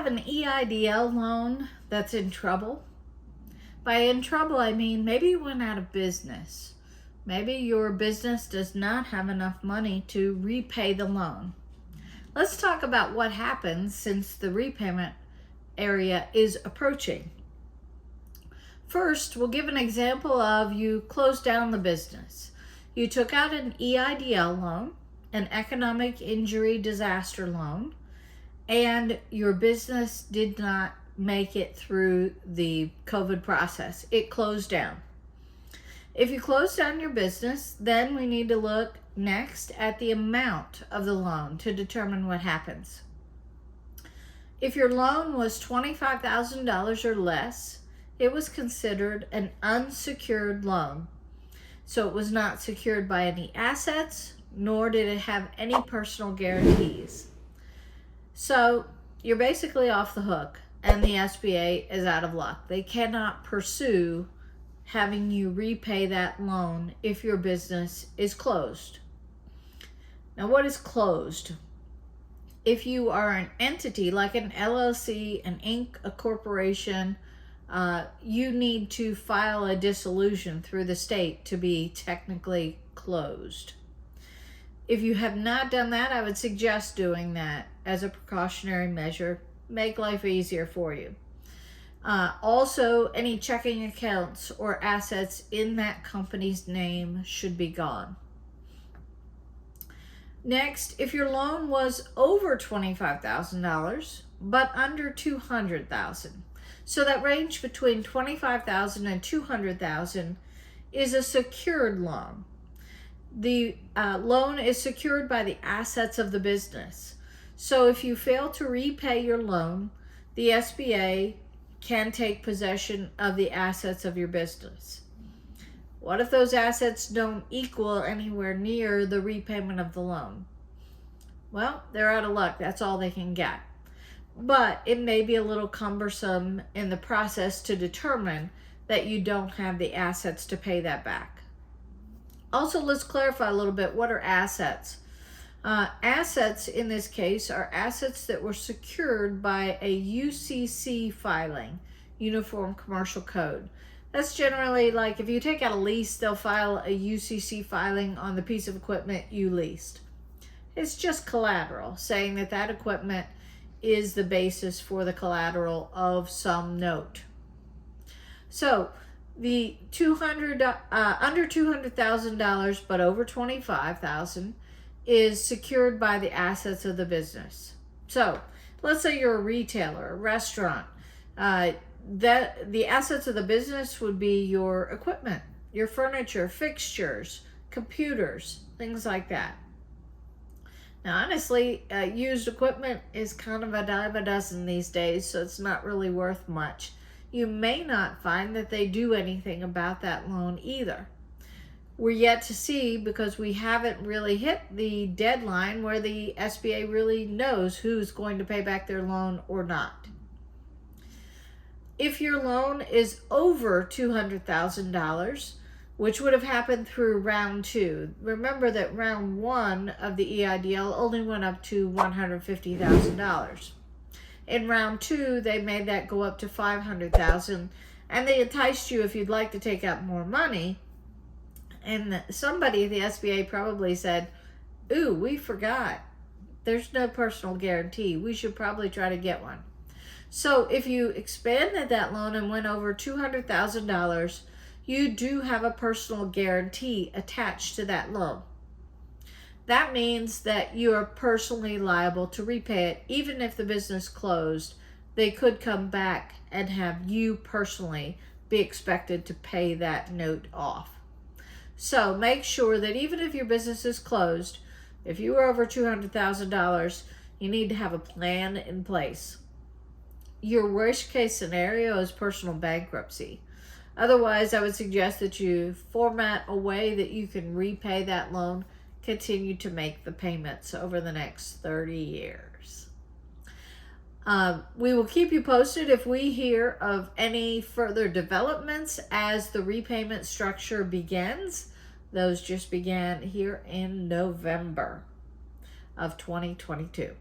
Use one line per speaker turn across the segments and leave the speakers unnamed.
have an EIDL loan that's in trouble? By in trouble, I mean maybe you went out of business. Maybe your business does not have enough money to repay the loan. Let's talk about what happens since the repayment area is approaching. First, we'll give an example of you closed down the business. You took out an EIDL loan, an economic injury disaster loan, and your business did not make it through the COVID process. It closed down. If you close down your business, then we need to look next at the amount of the loan to determine what happens. If your loan was $25,000 or less, it was considered an unsecured loan. So it was not secured by any assets, nor did it have any personal guarantees. So you're basically off the hook, and the SBA is out of luck. They cannot pursue having you repay that loan if your business is closed. Now, what is closed? If you are an entity like an LLC, an Inc., a corporation, you need to file a dissolution through the state to be technically closed. If you have not done that, I would suggest doing that as a precautionary measure. Make life easier for you. Also, any checking accounts or assets in that company's name should be gone. Next, if your loan was over $25,000 but under $200,000, so that range between $25,000 and $200,000 is a secured loan. The loan is secured by the assets of the business. So if you fail to repay your loan, the SBA can take possession of the assets of your business. What if those assets don't equal anywhere near the repayment of the loan? Well, they're out of luck. That's all they can get. But it may be a little cumbersome in the process to determine that you don't have the assets to pay that back. Also, let's clarify a little bit, what are assets? Assets in this case are assets that were secured by a UCC filing, Uniform Commercial Code. That's generally like if you take out a lease, they'll file a UCC filing on the piece of equipment you leased. It's just collateral, saying that that equipment is the basis for the collateral of some note. So the under $200,000 but over $25,000 is secured by the assets of the business. So let's say you're a retailer, a restaurant. That the assets of the business would be your equipment, your furniture, fixtures, computers, things like that. Now, honestly, used equipment is kind of a dime a dozen these days, so it's not really worth much. You may not find that they do anything about that loan either. We're yet to see, because we haven't really hit the deadline where the SBA really knows who's going to pay back their loan or not. If your loan is over $200,000, which would have happened through round 2. Remember that round 1 of the EIDL only went up to $150,000. In round 2, they made that go up to $500,000, and they enticed you if you'd like to take out more money. And somebody at the SBA probably said, "Ooh, we forgot. There's no personal guarantee. We should probably try to get one." So if you expanded that loan and went over $200,000, you do have a personal guarantee attached to that loan. That means that you are personally liable to repay it. Even if the business closed, they could come back and have you personally be expected to pay that note off. So make sure that even if your business is closed, if you are over $200,000, you need to have a plan in place. Your worst case scenario is personal bankruptcy. Otherwise, I would suggest that you format a way that you can repay that loan, continue to make the payments over the next 30 years. We will keep you posted if we hear of any further developments as the repayment structure begins. Those just began here in November of 2022.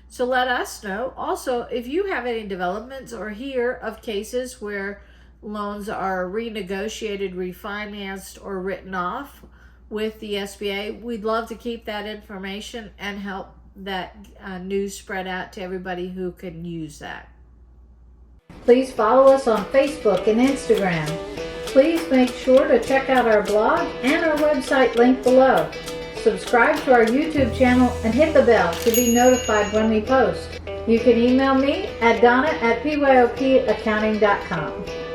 So let us know. Also, if you have any developments or hear of cases where loans are renegotiated, refinanced, or written off with the SBA, we'd love to keep that information and help that news spread out to everybody who can use that. Please follow us on Facebook and Instagram. Please make sure to check out our blog and our website linked below. Subscribe to our YouTube channel and hit the bell to be notified when we post. You can email me at donna@pyopaccounting.com.